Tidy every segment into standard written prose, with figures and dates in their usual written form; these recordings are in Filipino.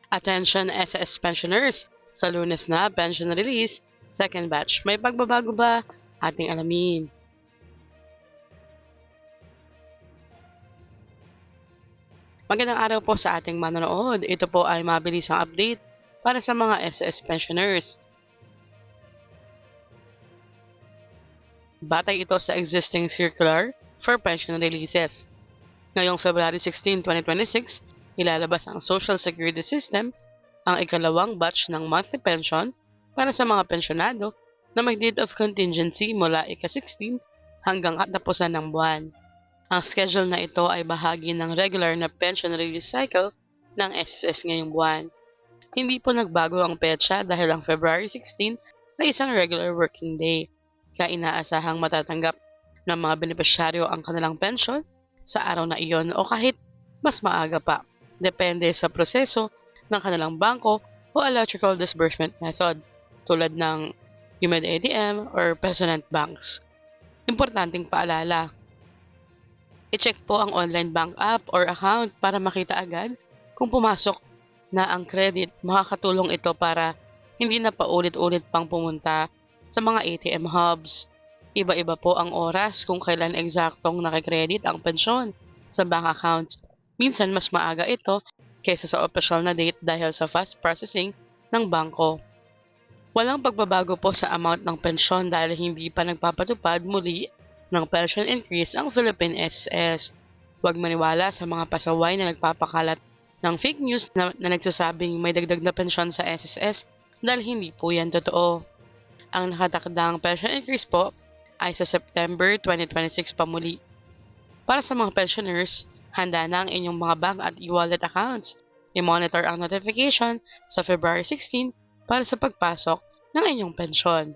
Attention SS pensioners! Sa Lunes na pension release, second batch. May pagbabago ba? Ating alamin. Magandang araw po sa ating manonood. Ito po ay mabilisang update para sa mga SS pensioners. Batay ito sa existing circular for pension releases. Ngayong February 16, 2026, ilalabas ang Social Security System ang ikalawang batch ng monthly pension para sa mga pensyonado na may date of contingency mula ika-16 hanggang katapusan ng buwan. Ang schedule na ito ay bahagi ng regular na pension release cycle ng SSS ngayong buwan. Hindi po nagbago ang petsa dahil ang February 16 ay isang regular working day, kaya inaasahang matatanggap ng mga benepisyaryo ang kanilang pension sa araw na iyon o kahit mas maaga pa, depende sa proseso ng kanilang bangko o electrical disbursement method tulad ng UMED ATM or Pesonet banks. Importanteng paalala, i-check po ang online bank app or account para makita agad kung pumasok na ang credit. Makakatulong ito para hindi na paulit-ulit pang pumunta sa mga ATM hubs. Iba-iba po ang oras kung kailan eksaktong nakikredit ang pensyon sa bank accounts. Minsan mas maaga ito kaysa sa official na date dahil sa fast processing ng bangko. Walang pagbabago po sa amount ng pensyon dahil hindi pa nagpapatupad muli ng pension increase ang Philippine SSS. Huwag maniwala sa mga pasaway na nagpapakalat ng fake news na nagsasabing may dagdag na pensyon sa SSS dahil hindi po yan totoo. Ang nakatakdang pension increase po ay sa September 2026 pa muli. Para sa mga pensioners, handa na ang inyong mga bank at e-wallet accounts. I-monitor ang notification sa February 16 para sa pagpasok ng inyong pensyon.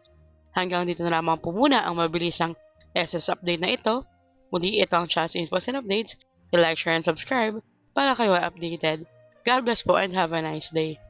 Hanggang dito na lamang po muna ang mabilisang SS update na ito. Muli ito ang Chas Infos and Updates. I-like, share, and subscribe para kayo ay updated. God bless po and have a nice day.